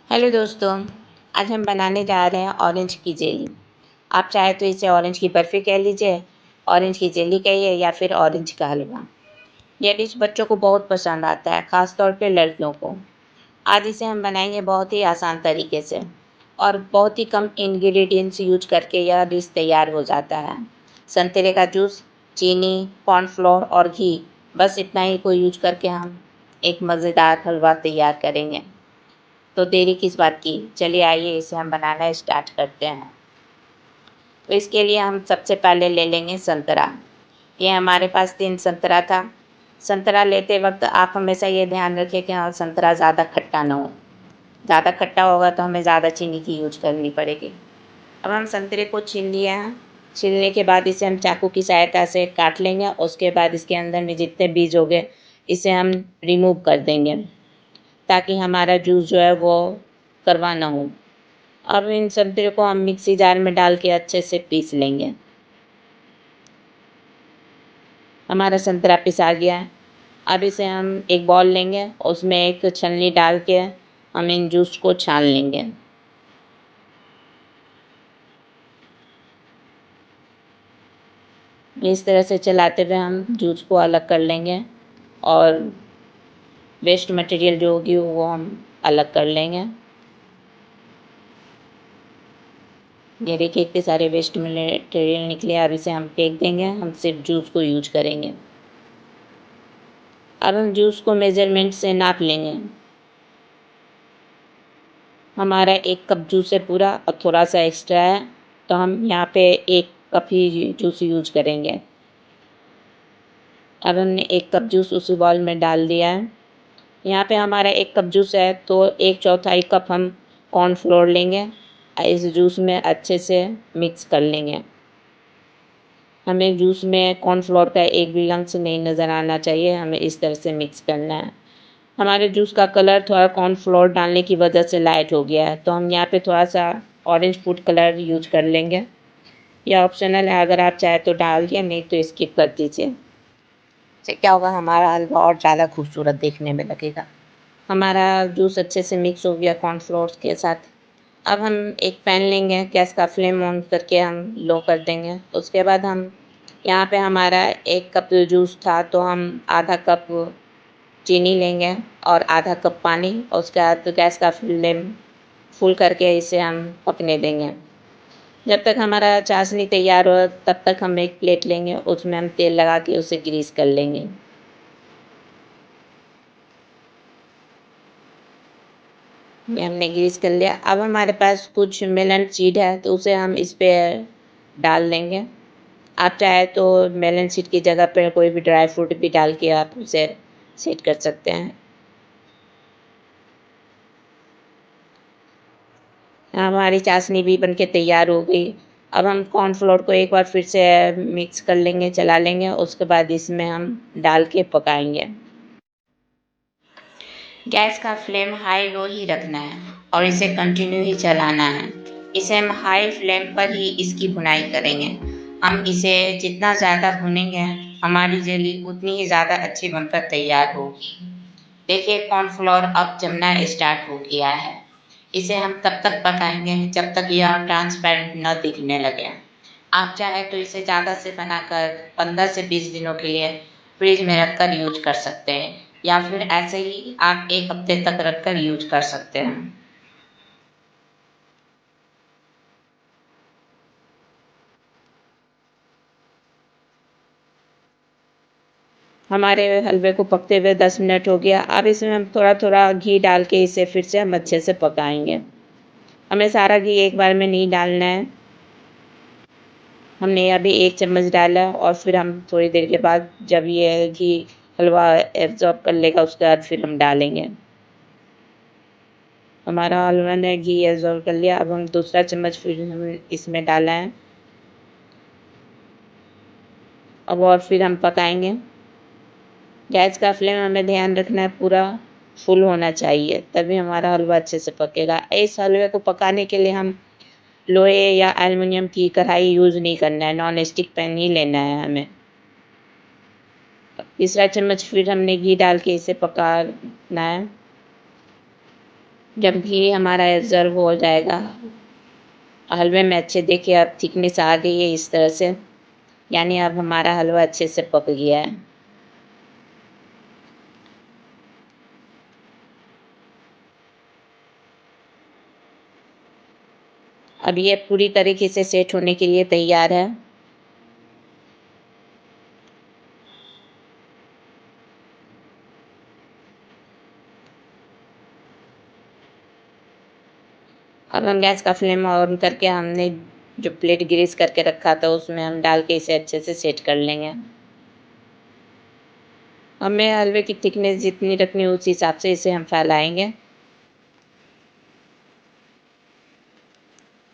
Hello दोस्तों। आज हम बनाने जा रहे हैं ऑरेंज की जेली। आप चाहे तो इसे ऑरेंज की बर्फ़ी कह लीजिए, ऑरेंज की जेली कहिए या फिर ऑरेंज का हलवा। यह डिश बच्चों को बहुत पसंद आता है, ख़ास तौर पे लड़कियों को। आज इसे हम बनाएंगे बहुत ही आसान तरीके से और बहुत ही कम इंग्रेडिएंट्स यूज करके यह डिश तैयार हो जाता है। संतरे का जूस, चीनी, कॉर्नफ्लोर और घी, बस इतना ही को यूज करके हम एक मज़ेदार हलवा तैयार करेंगे। तो देरी किस बात की, चलिए आइए इसे हम बनाना स्टार्ट करते हैं। तो इसके लिए हम सबसे पहले ले लेंगे संतरा। ये हमारे पास 3 संतरा था। संतरा लेते वक्त आप हमेशा ये ध्यान रखें कि हाँ, संतरा ज़्यादा खट्टा ना हो। ज़्यादा खट्टा होगा तो हमें ज़्यादा चीनी की यूज करनी पड़ेगी। अब हम संतरे को छील लिया है। छीलने के बाद इसे हम चाकू की सहायता से काट लेंगे। उसके बाद इसके अंदर में जितने बीज होंगे इसे हम रिमूव कर देंगे, ताकि हमारा जूस जो है वो कड़वा ना हो। अब इन संतरे को हम मिक्सी जार में डाल के अच्छे से पीस लेंगे। हमारा संतरा पिसा गया है। अब इसे हम एक बाउल लेंगे, उसमें एक छलनी डाल के हम इन जूस को छान लेंगे। इस तरह से चलाते हुए हम जूस को अलग कर लेंगे और वेस्ट मटेरियल जो होगी वो हम अलग कर लेंगे। ये देखिए इतने सारे वेस्ट मटेरियल निकले। अब इसे हम फेंक देंगे, हम सिर्फ जूस को यूज करेंगे। अब हम जूस को मेजरमेंट से नाप लेंगे। हमारा 1 कप जूस है पूरा और थोड़ा सा एक्स्ट्रा है, तो हम यहाँ पे 1 कप ही जूस यूज करेंगे। अब हमने 1 कप जूस उसी बाउल में डाल दिया है। यहाँ पे हमारा 1 कप जूस है तो 1/4 कप हम कॉर्नफ्लोर लेंगे। इस जूस में अच्छे से मिक्स कर लेंगे। हमें जूस में कॉर्नफ्लोर का एक भी लम्स नहीं नज़र आना चाहिए, हमें इस तरह से मिक्स करना है। हमारे जूस का कलर थोड़ा कॉर्नफ्लोर डालने की वजह से लाइट हो गया है, तो हम यहाँ पे थोड़ा सा ऑरेंज फूड कलर यूज कर लेंगे। यह ऑप्शनल है, अगर आप चाहे तो डाल दिए, नहीं तो स्किप कर दीजिए। इससे क्या होगा, हमारा हलवा और ज़्यादा खूबसूरत देखने में लगेगा। हमारा जूस अच्छे से मिक्स हो गया कॉर्नफ्लोर के साथ। अब हम एक पैन लेंगे, गैस का फ्लेम ऑन करके हम लो कर देंगे। उसके बाद हम यहाँ पे हमारा 1 कप जूस था तो हम आधा कप चीनी लेंगे और आधा कप पानी, और उसके बाद गैस का फ्लेम फुल करके इसे हम पकने देंगे। जब तक हमारा चाशनी तैयार हो तब तक हम एक प्लेट लेंगे, उसमें हम तेल लगा के उसे ग्रीस कर लेंगे। ये हमने ग्रीस कर लिया। अब हमारे पास कुछ मेलन सीड है तो उसे हम इस पे डाल देंगे। आप चाहे तो मेलन सीड की जगह पर कोई भी ड्राई फ्रूट भी डाल के आप उसे सेट कर सकते हैं। हमारी चाशनी भी बनके तैयार हो गई। अब हम कॉर्नफ्लोर को एक बार फिर से मिक्स कर लेंगे, चला लेंगे। उसके बाद इसमें हम डाल के पकाएंगे। गैस का फ्लेम हाई लो ही रखना है और इसे कंटिन्यू ही चलाना है। इसे हम हाई फ्लेम पर ही इसकी भुनाई करेंगे। हम इसे जितना ज़्यादा भुनेंगे हमारी जेली उतनी ही ज़्यादा अच्छी बनकर तैयार होगी। देखिए कॉर्नफ्लोर अब जमना स्टार्ट हो गया है। इसे हम तब तक पकाएंगे जब तक यह ट्रांसपेरेंट न दिखने लगे। आप चाहे तो इसे ज़्यादा से बनाकर 15 से 20 दिनों के लिए फ्रिज में रखकर यूज कर सकते हैं, या फिर ऐसे ही आप 1 हफ्ते तक रखकर यूज कर सकते हैं। हमारे हलवे को पकते हुए 10 मिनट हो गया। अब इसमें हम थोड़ा थोड़ा घी डाल के इसे फिर से हम अच्छे से पकाएंगे। हमें सारा घी एक बार में नहीं डालना है। हमने अभी 1 चम्मच डाला और फिर हम थोड़ी देर के बाद जब ये घी हलवा एब्जॉर्ब कर लेगा उसके बाद फिर हम डालेंगे। हमारा हलवा ने घी एब्जॉर्ब कर लिया। अब हम दूसरा चम्मच फिर हम इसमें डाला है। अब और फिर हम पकाएंगे। गैस का फ्लेम हमें ध्यान रखना है पूरा फुल होना चाहिए, तभी हमारा हलवा अच्छे से पकेगा। इस हलवे को पकाने के लिए हम लोहे या एल्युमिनियम की कढ़ाई यूज़ नहीं करना है, नॉन स्टिक पैन ही लेना है हमें। तीसरा चम्मच फिर हमने घी डाल के इसे पकाना है। जब भी हमारा सर्व हो जाएगा, हलवे में अच्छे देखिए अब थिकनेस आ गई है इस तरह से, यानी अब हमारा हलवा अच्छे से पक गया है। अब ये पूरी तरीके से सेट होने के लिए तैयार है। अब हम गैस का फ्लेम ऑन करके हमने जो प्लेट ग्रीस करके रखा था उसमें हम डाल के इसे अच्छे से सेट कर लेंगे। हमें हलवे की थिकनेस जितनी रखनी है उस हिसाब से इसे हम फैलाएँगे।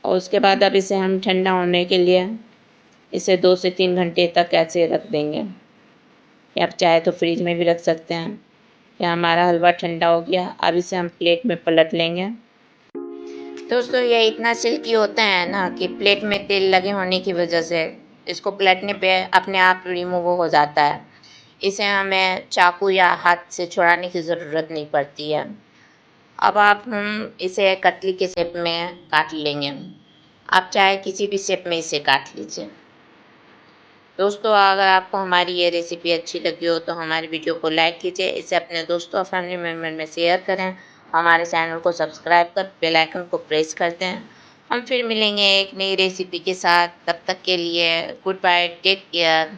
और उसके बाद अब इसे हम ठंडा होने के लिए इसे 2 से 3 घंटे तक ऐसे रख देंगे, या आप चाहे तो फ्रिज में भी रख सकते हैं। या हमारा हलवा ठंडा हो गया, अब इसे हम प्लेट में पलट लेंगे। दोस्तों ये इतना सिल्की होता है ना कि प्लेट में तेल लगे होने की वजह से इसको पलटने पे अपने आप रिमूव हो जाता है। इसे हमें चाकू या हाथ से छुड़ाने की ज़रूरत नहीं पड़ती है। अब आप हम इसे कतली के शेप में काट लेंगे। आप चाहे किसी भी शेप में इसे काट लीजिए। दोस्तों अगर आपको हमारी ये रेसिपी अच्छी लगी हो तो हमारी वीडियो को लाइक कीजिए, इसे अपने दोस्तों और फैमिली मेम्बर में शेयर करें, हमारे चैनल को सब्सक्राइब कर बेल आइकन को प्रेस कर दें। हम फिर मिलेंगे एक नई रेसिपी के साथ, तब तक के लिए गुड बाय, टेक केयर।